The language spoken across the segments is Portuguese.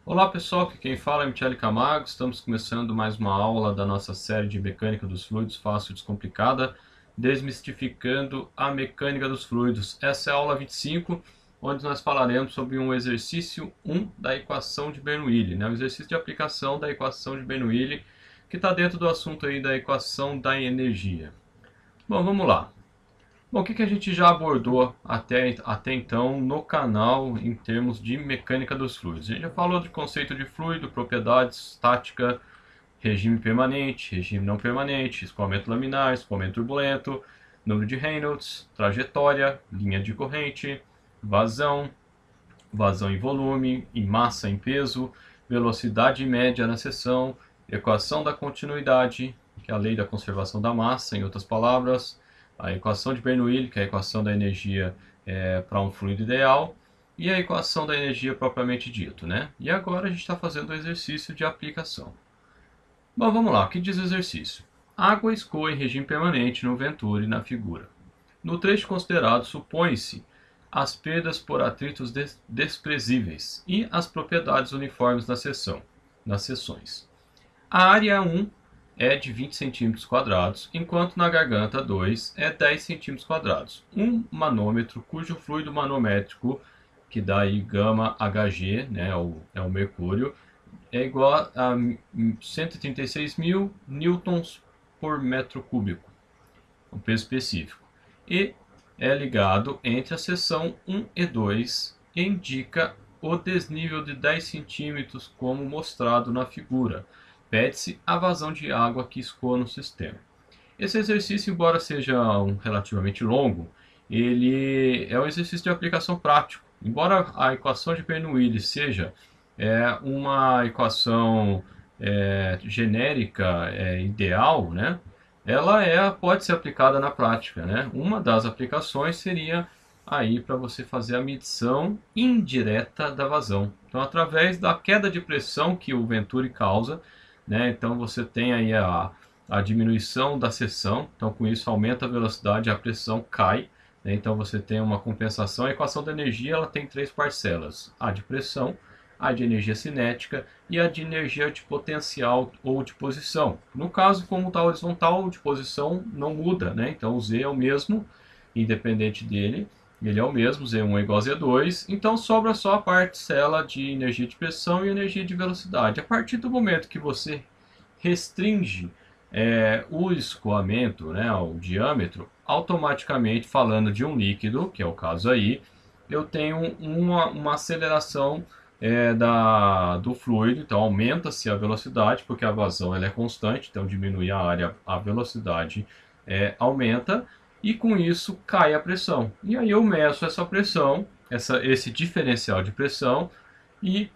Olá pessoal, aqui quem fala é Michele Camargo. Estamos começando mais uma aula da nossa série de Mecânica dos Fluidos Fácil e Descomplicada, desmistificando a mecânica dos fluidos. Essa é a aula 25, onde nós falaremos sobre um exercício 1 da equação de Bernoulli, né? O exercício de aplicação da equação de Bernoulli, que está dentro do assunto aí da equação da energia. Bom, vamos lá. Bom, o que a gente já abordou até então no canal em termos de mecânica dos fluidos? A gente já falou do conceito de fluido, propriedades, estática, regime permanente, regime não permanente, escoamento laminar, escoamento turbulento, número de Reynolds, trajetória, linha de corrente, vazão, vazão em volume, em massa em peso, velocidade média na seção, equação da continuidade, que é a lei da conservação da massa, em outras palavras, a equação de Bernoulli, que é a equação da energia para um fluido ideal, e a equação da energia propriamente dito, né? E agora a gente está fazendo o exercício de aplicação. Bom, vamos lá, o que diz o exercício? Água escoa em regime permanente no Venturi na figura. No trecho considerado, supõe-se as perdas por atritos desprezíveis e as propriedades uniformes nas seções. A área 1 é de 20 cm², enquanto na garganta 2 é 10 cm². Um manômetro cujo fluido manométrico, que dá aí gama Hg, né, é o mercúrio, é igual a 136.000 newtons por metro cúbico, um peso específico. E é ligado entre a seção 1 e 2 e indica o desnível de 10 centímetros como mostrado na figura. Pede-se a vazão de água que escoa no sistema. Esse exercício, embora seja relativamente longo, ele é um exercício de aplicação prático. Embora a equação de Bernoulli seja uma equação genérica, ideal, né? Ela pode ser aplicada na prática, né? Uma das aplicações seria aí para você fazer a medição indireta da vazão. Então, através da queda de pressão que o Venturi causa, né? Então, você tem aí a diminuição da seção. Então, com isso, aumenta a velocidade, a pressão cai, né? Então, você tem uma compensação. A equação da energia ela tem três parcelas: a de pressão, a de energia cinética e a de energia de potencial ou de posição. No caso, como está horizontal, de posição não muda, né? Então o Z é o mesmo, independente dele, ele é o mesmo, Z1 é igual a Z2, então sobra só a parcela de energia de pressão e energia de velocidade. A partir do momento que você restringe o escoamento, né, o diâmetro, automaticamente, falando de um líquido, que é o caso aí, eu tenho uma aceleração do fluido. Então aumenta-se a velocidade, porque a vazão ela é constante, então diminui a área, a velocidade aumenta, e com isso cai a pressão. E aí eu meço essa pressão, esse diferencial de pressão, e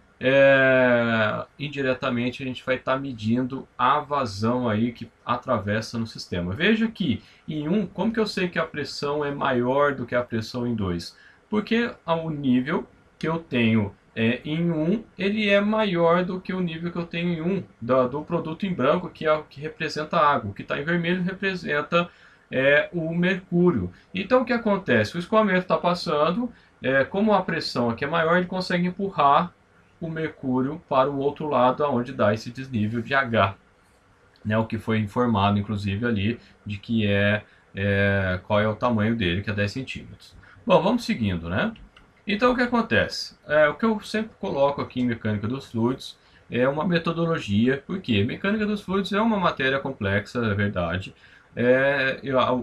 indiretamente a gente vai estar medindo a vazão aí que atravessa no sistema. Veja que em 1, como que eu sei que a pressão é maior do que a pressão em 2? Porque o nível que eu tenho em 1, ele é maior do que o nível que eu tenho em 1 do produto em branco, que é o que representa a água. O que está em vermelho representa o mercúrio. Então o que acontece? O escoamento está passando, como a pressão aqui é maior, ele consegue empurrar o mercúrio para o outro lado, onde dá esse desnível de H, né? O que foi informado, inclusive, ali, de que qual é o tamanho dele, que é 10 centímetros. Bom, vamos seguindo, né? Então, o que acontece? O que eu sempre coloco aqui em mecânica dos fluidos é uma metodologia, porque mecânica dos fluidos é uma matéria complexa, é verdade.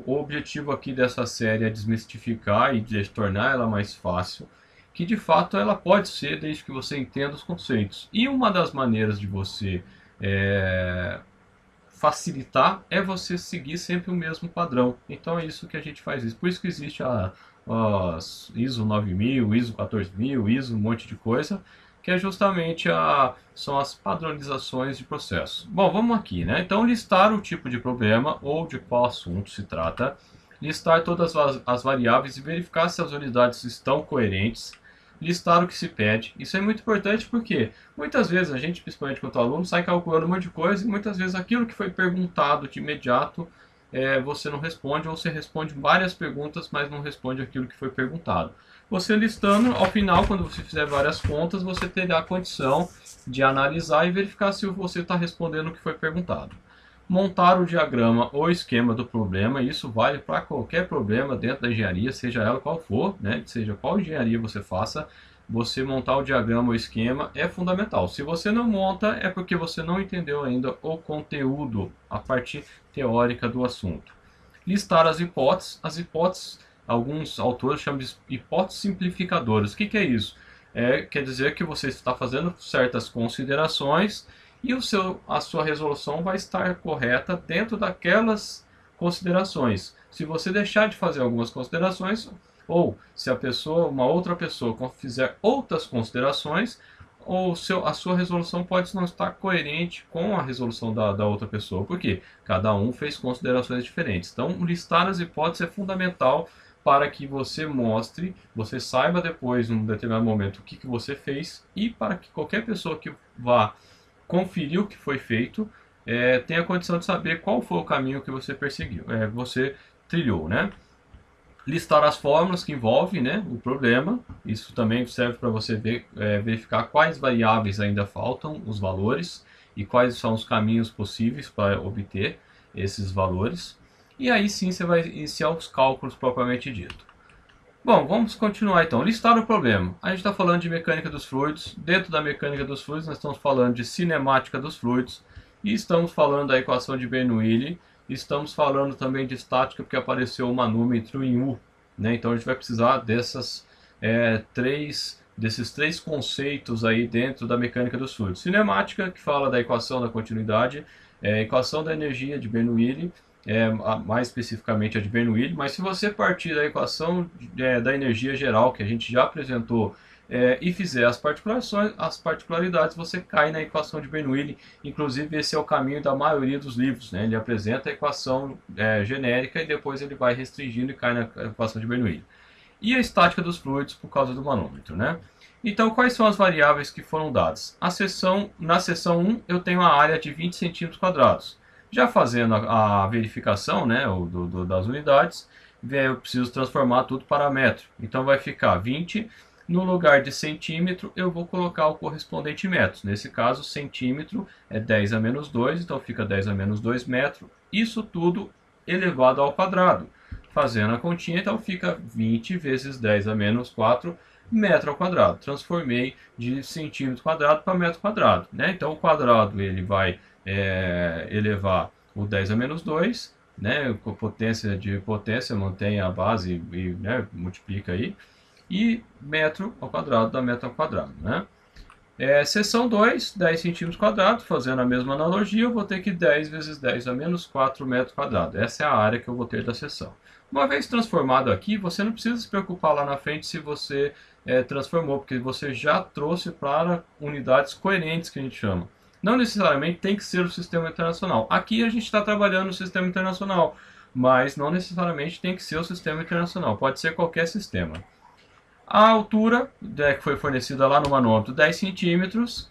O objetivo aqui dessa série é desmistificar e tornar ela mais fácil, que de fato ela pode ser, desde que você entenda os conceitos. E uma das maneiras de você facilitar é você seguir sempre o mesmo padrão. Então é isso que a gente faz. Por isso que existe as ISO 9000, ISO 14000, ISO um monte de coisa, que é justamente são as padronizações de processo. Bom, vamos aqui, né? Então, listar o tipo de problema ou de qual assunto se trata, listar todas as variáveis e verificar se as unidades estão coerentes, listar o que se pede. Isso é muito importante porque muitas vezes a gente, principalmente quanto aluno, sai calculando um monte de coisa e muitas vezes aquilo que foi perguntado de imediato você não responde, ou você responde várias perguntas, mas não responde aquilo que foi perguntado. Você listando, ao final, quando você fizer várias contas, você terá a condição de analisar e verificar se você está respondendo o que foi perguntado. Montar o diagrama ou esquema do problema, isso vale para qualquer problema dentro da engenharia, seja ela qual for, né? Seja qual engenharia você faça, você montar o diagrama ou esquema é fundamental. Se você não monta, é porque você não entendeu ainda o conteúdo, a parte teórica do assunto. Listar as hipóteses, alguns autores chamam de hipóteses simplificadoras. O que é isso? Quer dizer que você está fazendo certas considerações e a sua resolução vai estar correta dentro daquelas considerações. Se você deixar de fazer algumas considerações, ou se uma outra pessoa fizer outras considerações, a sua resolução pode não estar coerente com a resolução da outra pessoa. Por quê? Cada um fez considerações diferentes. Então, listar as hipóteses é fundamental para que você mostre, você saiba depois, num determinado momento, o que você fez, e para que qualquer pessoa que vá conferir o que foi feito tenha a condição de saber qual foi o caminho que você perseguiu, você trilhou, né? Listar as fórmulas que envolvem, né, o problema. Isso também serve para você verificar quais variáveis ainda faltam, os valores, e quais são os caminhos possíveis para obter esses valores. E aí sim você vai iniciar os cálculos propriamente dito. Bom, vamos continuar então. Listar o problema. A gente está falando de mecânica dos fluidos. Dentro da mecânica dos fluidos, nós estamos falando de cinemática dos fluidos. E estamos falando da equação de Bernoulli. Estamos falando também de estática, porque apareceu o manômetro em U. Né? Então a gente vai precisar desses três conceitos aí dentro da mecânica dos fluidos. Cinemática, que fala da equação da continuidade. Equação da energia de Bernoulli. Mais especificamente a de Bernoulli, mas se você partir da equação da energia geral que a gente já apresentou e fizer as particularidades, você cai na equação de Bernoulli. Inclusive esse é o caminho da maioria dos livros, né? Ele apresenta a equação genérica e depois ele vai restringindo e cai na equação de Bernoulli. E a estática dos fluidos por causa do manômetro, né? Então, quais são as variáveis que foram dadas? Na seção 1 eu tenho a área de 20 cm². Já fazendo a verificação, né, das unidades, eu preciso transformar tudo para metro. Então vai ficar 20, no lugar de centímetro eu vou colocar o correspondente em metros. Nesse caso, centímetro é 10 a menos 2, então fica 10 a menos 2 metros. Isso tudo elevado ao quadrado. Fazendo a continha, então fica 20 vezes 10 a menos 4 metro ao quadrado. Transformei de centímetro quadrado para metro quadrado, né? Então o quadrado ele vai elevar o 10 a menos 2, né, com potência de potência, mantém a base e né, multiplica aí, e metro ao quadrado dá metro ao quadrado. Né? Seção 2, 10 cm², fazendo a mesma analogia, eu vou ter que 10 vezes 10 a menos 4 metros quadrados. Essa é a área que eu vou ter da seção. Uma vez transformado aqui, você não precisa se preocupar lá na frente se você transformou, porque você já trouxe para unidades coerentes, que a gente chama. Não necessariamente tem que ser o sistema internacional. Aqui a gente está trabalhando no sistema internacional, mas não necessariamente tem que ser o sistema internacional. Pode ser qualquer sistema. A altura que foi fornecida lá no manômetro, 10 centímetros.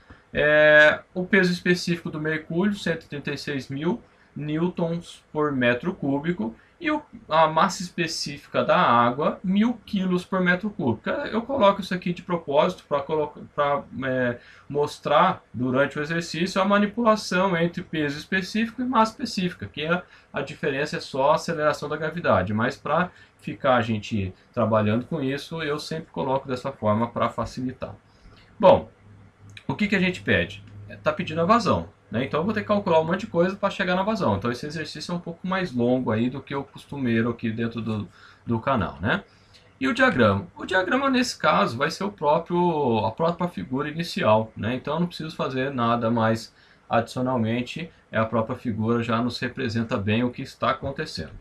O peso específico do mercúrio, 136.000 newtons por metro cúbico. E a massa específica da água, 1.000 quilos por metro cúbico. Eu coloco isso aqui de propósito para mostrar durante o exercício a manipulação entre peso específico e massa específica, que a diferença é só a aceleração da gravidade. Mas para ficar a gente trabalhando com isso, eu sempre coloco dessa forma para facilitar. Bom, o que a gente pede? Está pedindo a vazão. Né? Então eu vou ter que calcular um monte de coisa para chegar na vazão. Então esse exercício é um pouco mais longo aí do que o costumeiro aqui dentro do canal. Né? E o diagrama? O diagrama nesse caso vai ser a própria figura inicial. Né? Então eu não preciso fazer nada mais adicionalmente. A própria figura já nos representa bem o que está acontecendo.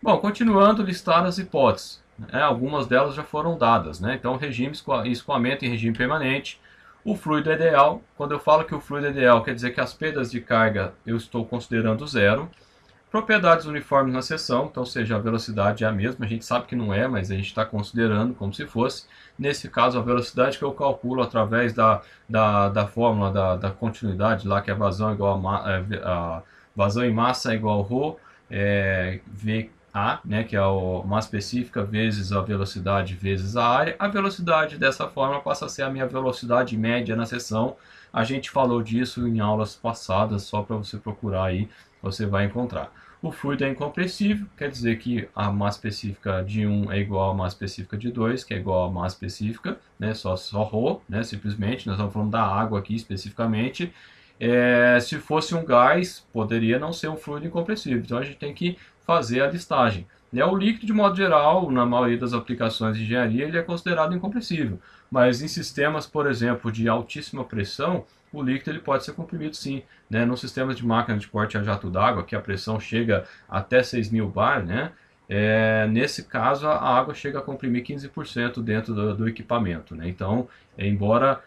Bom, continuando, listar as hipóteses. Algumas delas já foram dadas. Né? Então regime escoamento em regime permanente. O fluido é ideal. Quando eu falo que o fluido é ideal, quer dizer que as perdas de carga eu estou considerando zero. Propriedades uniformes na seção, então seja a velocidade é a mesma, a gente sabe que não é, mas a gente está considerando como se fosse. Nesse caso, a velocidade que eu calculo através da fórmula da continuidade, lá que a vazão igual a vazão em massa é igual a ρ, V A, né, que é a massa específica vezes a velocidade vezes a área. A velocidade dessa forma passa a ser a minha velocidade média na seção. A gente falou disso em aulas passadas, só para você procurar aí, você vai encontrar. O fluido é incompressível, quer dizer que a massa específica de 1 é igual à massa específica de 2, que é igual à massa específica, né, só ρ, né, simplesmente, nós estamos falando da água aqui especificamente. Se fosse um gás, poderia não ser um fluido incompressível, então a gente tem que fazer a listagem. O líquido, de modo geral, na maioria das aplicações de engenharia, ele é considerado incompressível, mas em sistemas, por exemplo, de altíssima pressão, o líquido ele pode ser comprimido sim. Nos sistemas de máquina de corte a jato d'água, que a pressão chega até 6.000 bar, nesse caso a água chega a comprimir 15% dentro do equipamento. Então, embora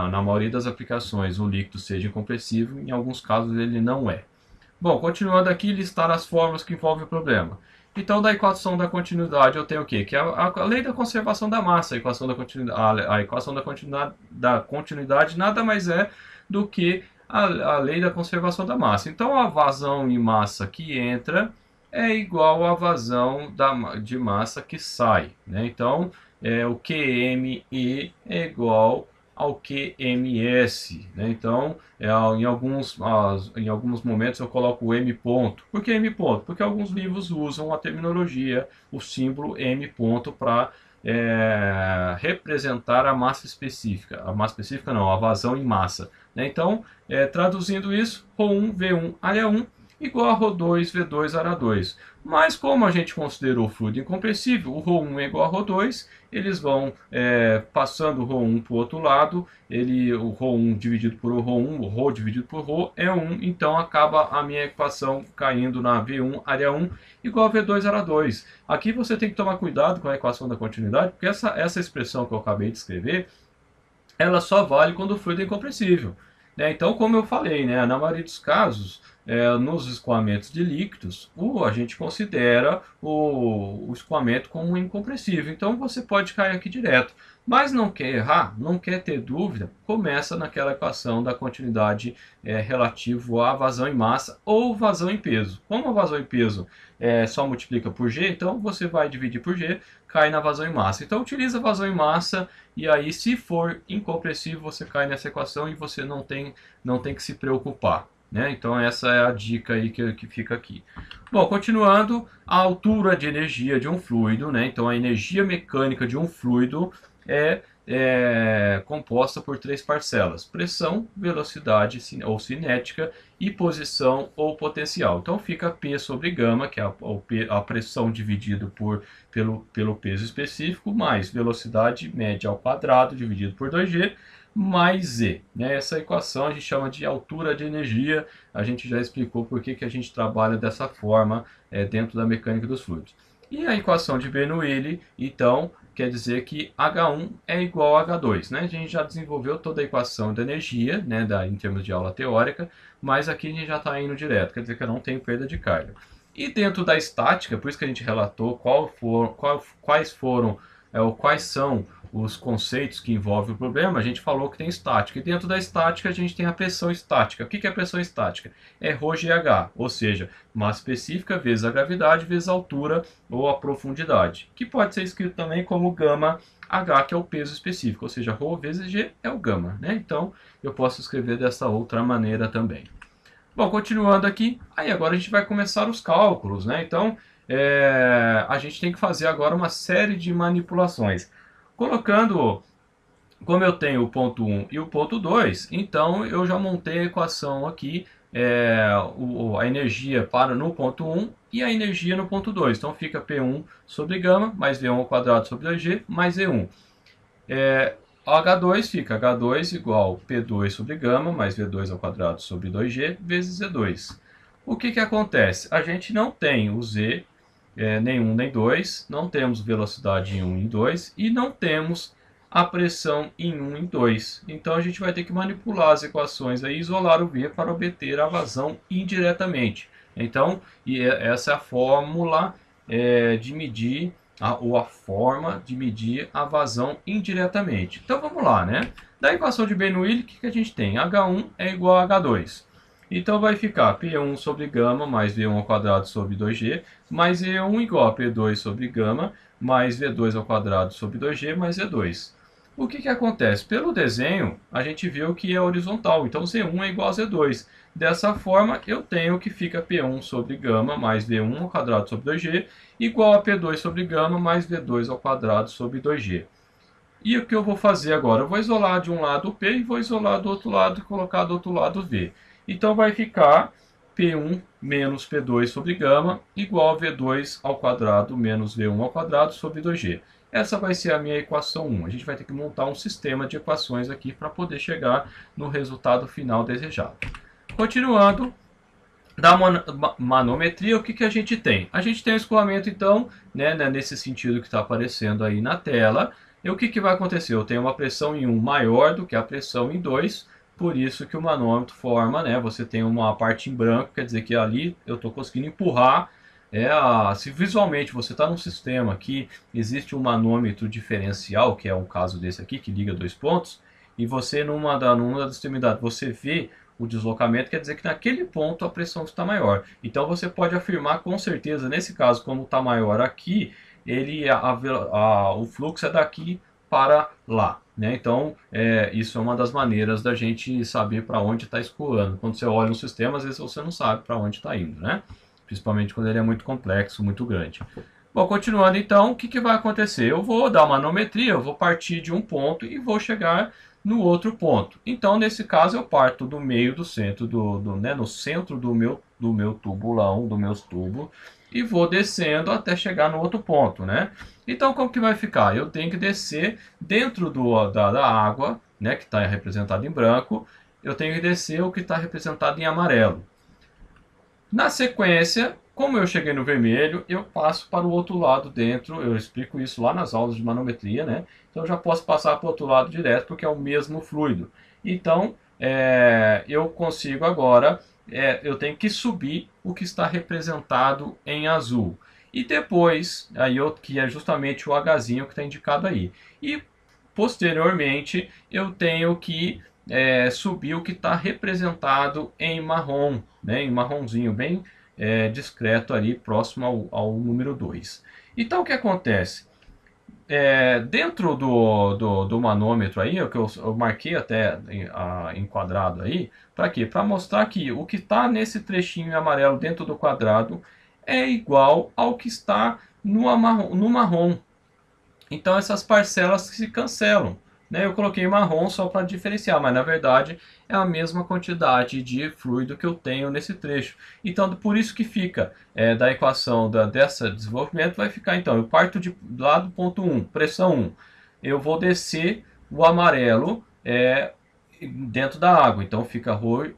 na maioria das aplicações o líquido seja incompressível, em alguns casos ele não é. Bom, continuando aqui, listar as formas que envolvem o problema. Então, da equação da continuidade eu tenho o quê? Que é a lei da conservação da massa. A equação da continuidade nada mais é do que a lei da conservação da massa. Então, a vazão de massa que entra é igual à vazão de massa que sai. Então, o QME é igual ao QMS. Então, em alguns momentos eu coloco o M ponto. Por que M ponto? Porque alguns livros usam a terminologia, o símbolo M ponto para representar a massa específica. A massa específica não, a vazão em massa. Então, traduzindo isso, ρ1, V1, área 1 igual a ρ2, V2, área 2. Mas como a gente considerou o fluido incompressível, o ρ1 é igual a ρ2, eles vão passando o ρ1 para o outro lado, o ρ1 dividido por ρ1, o ρ dividido por ρ é 1, então acaba a minha equação caindo na V1, área 1, igual a V2, área 2. Aqui você tem que tomar cuidado com a equação da continuidade, porque essa expressão que eu acabei de escrever, ela só vale quando o fluido é incompressível. Então, como eu falei, na maioria dos casos, nos escoamentos de líquidos, a gente considera o escoamento como incompressível. Então, você pode cair aqui direto. Mas não quer errar, não quer ter dúvida, começa naquela equação da continuidade relativo à vazão em massa ou vazão em peso. Como a vazão em peso só multiplica por G, então você vai dividir por G, cai na vazão em massa. Então utiliza a vazão em massa e aí, se for incompressível, você cai nessa equação e você não tem que se preocupar. Então essa é a dica aí que fica aqui. Bom, continuando, a altura de energia de um fluido, então a energia mecânica de um fluido é composta por 3 parcelas: pressão, velocidade ou cinética e posição ou potencial. Então fica P sobre gama, que é a pressão dividido pelo peso específico, mais velocidade média ao quadrado dividido por 2G, mais Z. Essa equação a gente chama de altura de energia. A gente já explicou por que a gente trabalha dessa forma dentro da mecânica dos fluidos. E a equação de Bernoulli, então, quer dizer que H1 é igual a H2. A gente já desenvolveu toda a equação da energia, em termos de aula teórica, mas aqui a gente já está indo direto, quer dizer que eu não tenho perda de carga. E dentro da estática, por isso que a gente relatou quais são os conceitos que envolvem o problema, a gente falou que tem estática. E dentro da estática a gente tem a pressão estática. O que é a pressão estática? É ρGH, ou seja, massa específica vezes a gravidade vezes a altura ou a profundidade, que pode ser escrito também como gama H, que é o peso específico, ou seja, ρ vezes G é o gama. Então eu posso escrever dessa outra maneira também. Bom, continuando aqui, aí agora a gente vai começar os cálculos. Então a gente tem que fazer agora uma série de manipulações. Colocando, como eu tenho o ponto 1 e o ponto 2, então eu já montei a equação aqui, a energia no ponto 1 e a energia no ponto 2. Então fica P1 sobre gama, mais V1 ao quadrado sobre 2G, mais E1. H2 fica H2 igual P2 sobre gama, mais V2 ao quadrado sobre 2G, vezes Z2. O que acontece? A gente não tem o Z, nem 1 nem 2, não temos velocidade em 1 e 2 e não temos a pressão em 1 e 2. Então a gente vai ter que manipular as equações e isolar o V para obter a vazão indiretamente. Então, essa é a fórmula de medir, ou a forma de medir a vazão indiretamente. Então vamos lá, Da equação de Bernoulli, o que a gente tem? H1 é igual a H2. Então vai ficar P1 sobre gama mais V1 ao quadrado sobre 2G, mais E1 igual a P2 sobre gama, mais V2 ao quadrado sobre 2G, mais Z2. O que acontece? Pelo desenho, a gente viu que é horizontal, então Z1 é igual a Z2. Dessa forma, eu tenho que fica P1 sobre gama mais V1 ao quadrado sobre 2G, igual a P2 sobre gama mais V2 ao quadrado sobre 2G. E o que eu vou fazer agora? Eu vou isolar de um lado o P e vou isolar do outro lado e colocar do outro lado o V. Então vai ficar P1 menos P2 sobre gama igual a V2 ao quadrado menos V1 ao quadrado sobre 2G. Essa vai ser a minha equação 1. A gente vai ter que montar um sistema de equações aqui para poder chegar no resultado final desejado. Continuando, da manometria, o que a gente tem? A gente tem o escoamento, então, né, nesse sentido que está aparecendo aí na tela. E o que vai acontecer? Eu tenho uma pressão em 1 maior do que a pressão em 2, por isso que o manômetro forma, né? Você tem uma parte em branco, quer dizer que ali eu estou conseguindo empurrar. Se visualmente você está num sistema que existe um manômetro diferencial, que é o caso desse aqui, que liga dois pontos, e você numa das extremidades você vê o deslocamento, quer dizer que naquele ponto a pressão está maior. Então você pode afirmar com certeza, nesse caso, como está maior aqui, o fluxo é daqui para lá. Né? Então, isso é uma das maneiras da gente saber para onde está escoando. Quando você olha um sistema, às vezes você não sabe para onde está indo, né? Principalmente quando ele é muito complexo, muito grande. Bom, continuando então, o que vai acontecer? Eu vou dar uma manometria, eu vou partir de um ponto e vou chegar no outro ponto. Então, nesse caso, eu parto do meio do centro, no centro do meu tubulão, do meus tubos, e vou descendo até chegar no outro ponto, né? Então, como que vai ficar? Eu tenho que descer dentro da água, né, que está representado em branco, eu tenho que descer o que está representado em amarelo. Na sequência, como eu cheguei no vermelho, eu passo para o outro lado dentro, eu explico isso lá nas aulas de manometria, né? Então eu já posso passar para o outro lado direto, porque é o mesmo fluido. Então, eu consigo agora, eu tenho que subir o que está representado em azul. E depois, que é justamente o Hzinho que está indicado aí. E, posteriormente, eu tenho que subir o que está representado em marrom, né, em marronzinho, bem discreto ali, próximo ao número 2. Então o que acontece? Dentro do manômetro aí, o que eu marquei até enquadrado aí, para quê? Para mostrar que o que está nesse trechinho amarelo dentro do quadrado é igual ao que está no marrom. Então essas parcelas se cancelam. Né? Eu coloquei marrom só para diferenciar, mas na verdade é a mesma quantidade de fluido que eu tenho nesse trecho. Então por isso que fica da equação dessa desenvolvimento, vai ficar então, eu parto lá do ponto 1, pressão 1. Eu vou descer o amarelo dentro da água, então fica ρ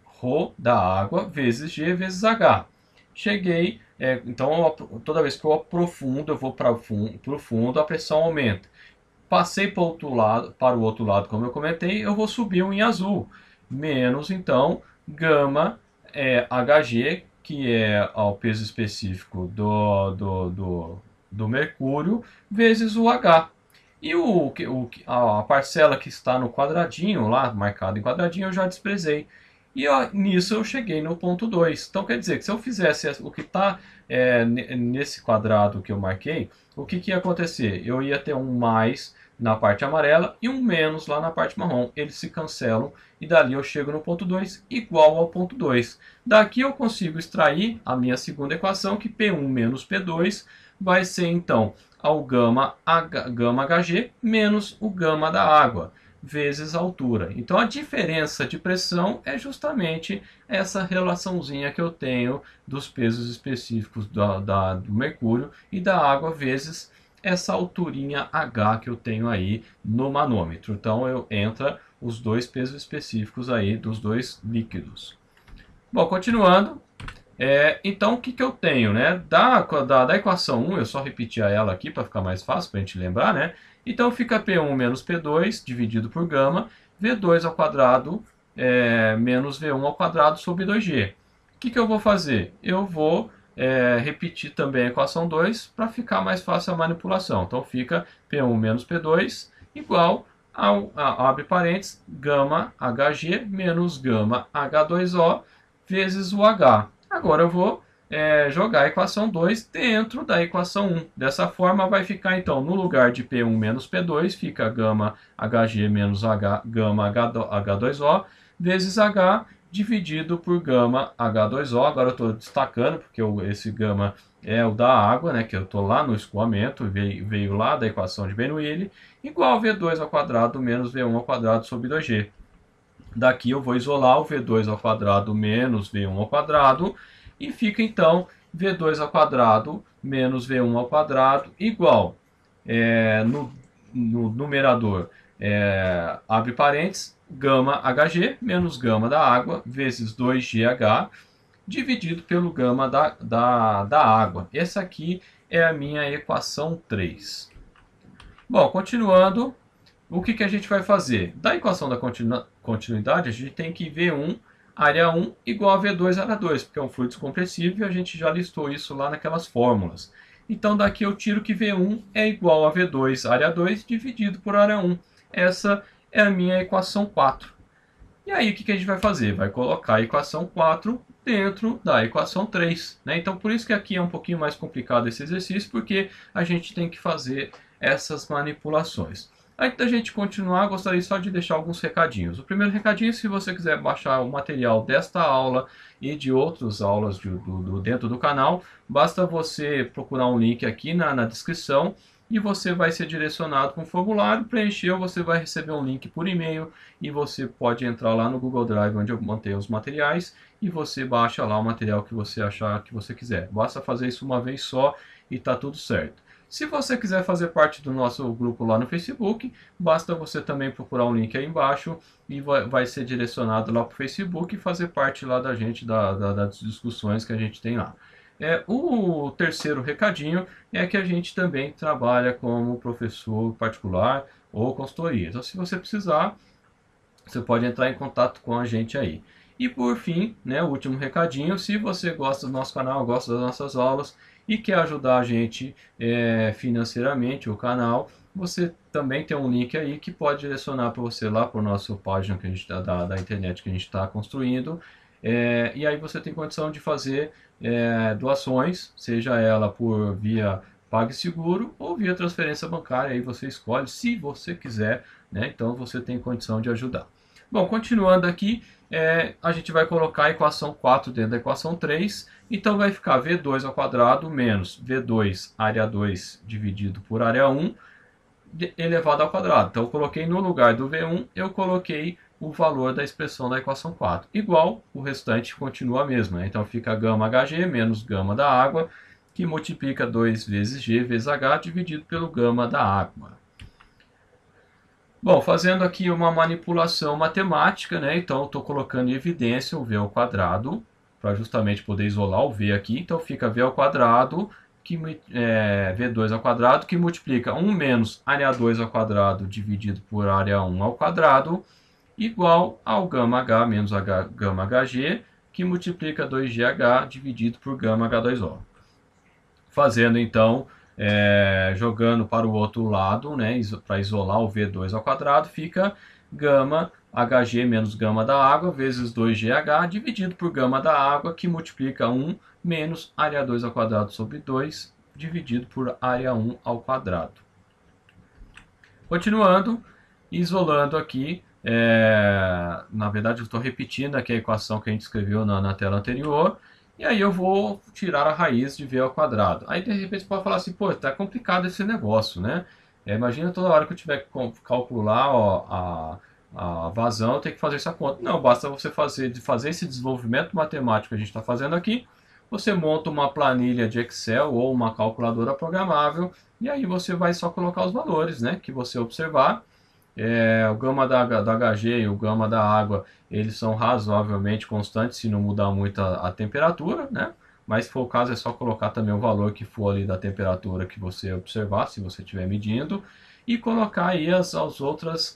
da água vezes G vezes H. Cheguei, então toda vez que eu aprofundo, eu vou para o fundo, a pressão aumenta. Passei para o outro lado, como eu comentei, eu vou subir um em azul, menos então gama Hg, que é o peso específico do mercúrio, vezes o H. E a parcela que está no quadradinho, lá marcado em quadradinho, eu já desprezei. E nisso eu cheguei no ponto 2. Então quer dizer que se eu fizesse o que está nesse quadrado que eu marquei, o que ia acontecer? Eu ia ter um mais na parte amarela e um menos lá na parte marrom. Eles se cancelam e dali eu chego no ponto 2 igual ao ponto 2. Daqui eu consigo extrair a minha segunda equação, que P1 menos P2 vai ser então ao gama Hg menos o gama da água, vezes a altura. Então a diferença de pressão é justamente essa relaçãozinha que eu tenho dos pesos específicos do mercúrio e da água vezes essa alturinha H que eu tenho aí no manômetro. Então entra os dois pesos específicos aí dos dois líquidos. Bom, continuando. Então o que eu tenho, né? Da equação 1, eu só repetia ela aqui para ficar mais fácil para a gente lembrar, né? Então fica P1 menos P2 dividido por gama, V2 ao quadrado menos V1 ao quadrado sobre 2G. O que eu vou fazer? Eu vou repetir também a equação 2 para ficar mais fácil a manipulação. Então fica P1 menos P2 igual abre parênteses, gama Hg menos gama H2O vezes o H. Agora eu vou jogar a equação 2 dentro da equação 1. Dessa forma vai ficar então, no lugar de P1 menos P2, fica gama Hg menos gama H2O, vezes H dividido por gama H2O. Agora eu estou destacando, porque esse gama é o da água, né, que eu estou lá no escoamento, veio lá da equação de Bernoulli, igual a V2 ao quadrado menos V1 ao quadrado sobre 2G. Daqui eu vou isolar o V2 ao quadrado menos V1 ao quadrado, e fica então V2 ao quadrado menos V1 ao quadrado igual, no numerador, abre parênteses, gama Hg menos gama da água vezes 2GH dividido pelo gama da água. Essa aqui é a minha equação 3. Bom, continuando, o que a gente vai fazer? Da equação da continuidade, a gente tem que V1 área 1 igual a V2 área 2, porque é um fluido descompressivo e a gente já listou isso lá naquelas fórmulas. Então daqui eu tiro que V1 é igual a V2 área 2 dividido por área 1. Essa é a minha equação 4. E aí o que a gente vai fazer? Vai colocar a equação 4 dentro da equação 3. Né? Então por isso que aqui é um pouquinho mais complicado esse exercício, porque a gente tem que fazer essas manipulações. Antes da gente continuar, gostaria só de deixar alguns recadinhos. O primeiro recadinho, se você quiser baixar o material desta aula e de outras aulas dentro do canal, basta você procurar um link aqui na descrição e você vai ser direcionado para um formulário, preencheu, você vai receber um link por e-mail e você pode entrar lá no Google Drive, onde eu mantenho os materiais, e você baixa lá o material que você achar que você quiser. Basta fazer isso uma vez só e está tudo certo. Se você quiser fazer parte do nosso grupo lá no Facebook, basta você também procurar um link aí embaixo e vai ser direcionado lá para o Facebook e fazer parte lá da gente, das discussões que a gente tem lá. O terceiro recadinho é que a gente também trabalha como professor particular ou consultoria. Então, se você precisar, você pode entrar em contato com a gente aí. E por fim, né, o último recadinho, se você gosta do nosso canal, gosta das nossas aulas e quer ajudar a gente financeiramente, o canal, você também tem um link aí que pode direcionar para você lá para a nossa página que a gente da internet que a gente está construindo. E aí você tem condição de fazer doações, seja ela por via PagSeguro ou via transferência bancária, aí você escolhe se você quiser, né? Então você tem condição de ajudar. Bom, continuando aqui, a gente vai colocar a equação 4 dentro da equação 3, então vai ficar V2 ao quadrado menos V2 área 2 dividido por área 1 elevado ao quadrado. Então eu coloquei no lugar do V1, eu coloquei o valor da expressão da equação 4. Igual, o restante continua a mesma. Né? Então fica gama Hg menos gama da água, que multiplica 2 vezes G vezes H dividido pelo gama da água. Bom, fazendo aqui uma manipulação matemática, né? Então estou colocando em evidência o V ao quadrado, para justamente poder isolar o V aqui. Então fica V ao quadrado, V2 ao quadrado, que multiplica 1 menos área 2 ao quadrado dividido por área 1 ao quadrado, igual ao gama H menos gama Hg, que multiplica 2GH dividido por gama H2O. Fazendo então, jogando para o outro lado, né, para isolar o V2 ao quadrado, fica gama Hg menos gama da água vezes 2GH dividido por gama da água, que multiplica 1 menos área 2 ao quadrado sobre 2 dividido por área 1 ao quadrado. Continuando, isolando aqui, na verdade eu estou repetindo aqui a equação que a gente escreveu na tela anterior, e aí eu vou tirar a raiz de V ao quadrado. Aí de repente você pode falar assim, pô, tá complicado esse negócio, né? Imagina toda hora que eu tiver que calcular a vazão, eu tenho que fazer essa conta. Não, basta você fazer esse desenvolvimento matemático que a gente está fazendo aqui, você monta uma planilha de Excel ou uma calculadora programável, e aí você vai só colocar os valores, né, que você observar. O gama da Hg e o gama da água, eles são razoavelmente constantes se não mudar muito a temperatura, né? Mas se for o caso é só colocar também o valor que for ali da temperatura que você observar, se você estiver medindo, e colocar aí as outras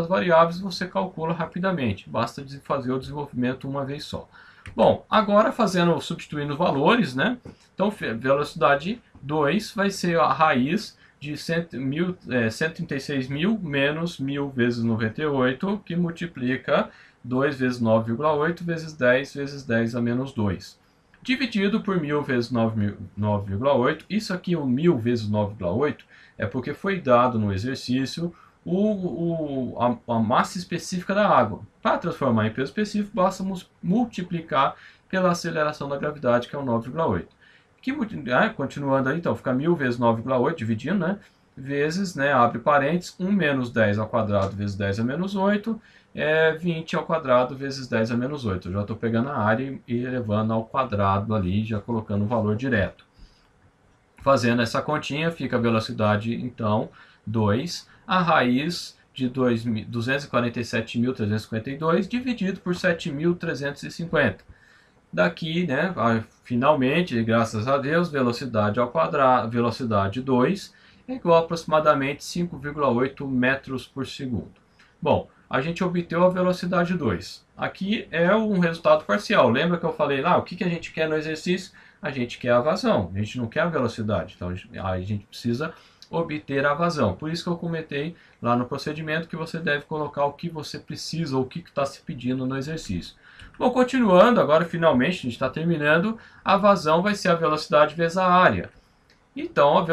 variáveis, você calcula rapidamente, basta fazer o desenvolvimento uma vez só. Bom, agora substituindo os valores, né? Então velocidade 2 vai ser a raiz de 136.000 menos 1.000 vezes 98, que multiplica 2 vezes 9,8 vezes 10 vezes 10 a menos 2. Dividido por 1.000 vezes 9,8. Isso aqui, o 1.000 vezes 9,8, é porque foi dado no exercício a massa específica da água. Para transformar em peso específico, basta multiplicar pela aceleração da gravidade, que é o 9,8. Continuando aí, então, fica 1.000 vezes 9,8, dividindo, né? Vezes, né, abre parênteses, 1 menos 10 ao quadrado vezes 10 a menos 8, é 20 ao quadrado vezes 10 a menos 8. Eu já estou pegando a área e elevando ao quadrado ali, já colocando o valor direto. Fazendo essa continha, fica a velocidade, então, 2, a raiz de 247.352 dividido por 7.350. Daqui, né, finalmente, graças a Deus, velocidade ao quadrado, velocidade 2 é igual a aproximadamente 5,8 metros por segundo. Bom, a gente obteve a velocidade 2. Aqui é um resultado parcial. Lembra que eu falei lá, o que a gente quer no exercício? A gente quer a vazão, a gente não quer a velocidade. Então a gente precisa obter a vazão. Por isso que eu comentei lá no procedimento que você deve colocar o que você precisa ou o que está se pedindo no exercício. Bom, continuando, agora finalmente a gente está terminando, a vazão vai ser a velocidade vezes a área. Então a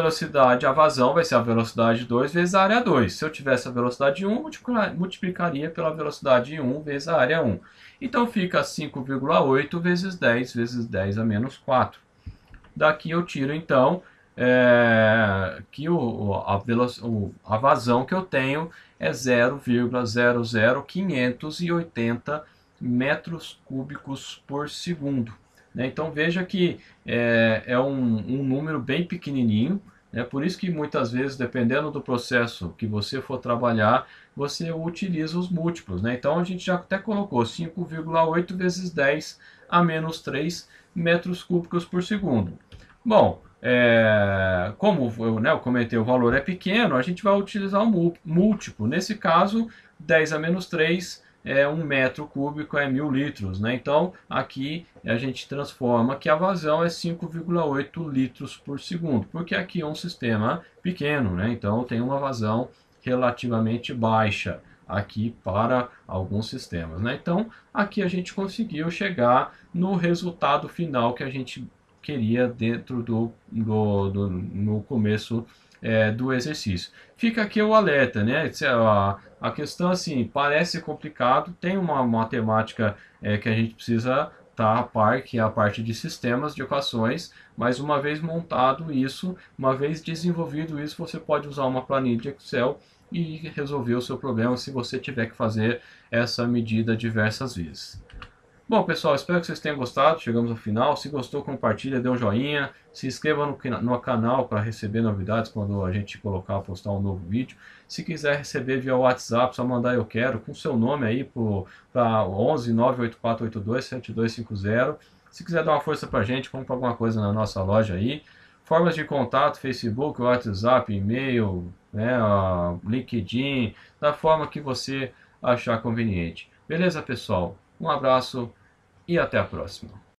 vazão vai ser a velocidade 2 vezes a área 2. Se eu tivesse a velocidade 1, multiplicaria pela velocidade 1 vezes a área 1. Então fica 5,8 vezes 10 a menos 4. Daqui eu tiro então que a vazão que eu tenho é 0,00580 metros cúbicos por segundo. Então veja que é um número bem pequenininho, por isso que muitas vezes, dependendo do processo que você for trabalhar, você utiliza os múltiplos. Então a gente já até colocou 5,8 vezes 10 a menos 3 metros cúbicos por segundo. Bom, como eu comentei, o valor é pequeno, a gente vai utilizar o múltiplo. Nesse caso, 10 a menos 3 1 metro cúbico é 1.000 litros. Então, aqui a gente transforma que a vazão é 5,8 litros por segundo, porque aqui é um sistema pequeno, então tem uma vazão relativamente baixa aqui para alguns sistemas. Então, aqui a gente conseguiu chegar no resultado final que a gente queria dentro no começo do exercício. Fica aqui o alerta, a questão assim parece complicado, tem uma matemática que a gente precisa estar a par, que é a parte de sistemas de equações, mas uma vez montado isso, uma vez desenvolvido isso, você pode usar uma planilha de Excel e resolver o seu problema se você tiver que fazer essa medida diversas vezes. Bom, pessoal, espero que vocês tenham gostado. Chegamos ao final. Se gostou, compartilha, dê um joinha. Se inscreva no canal para receber novidades quando a gente postar um novo vídeo. Se quiser receber via WhatsApp, só mandar eu quero, com seu nome aí para 11 98482 7250. Se quiser dar uma força para a gente, compra alguma coisa na nossa loja aí. Formas de contato, Facebook, WhatsApp, e-mail, LinkedIn, da forma que você achar conveniente. Beleza, pessoal? Um abraço e até a próxima.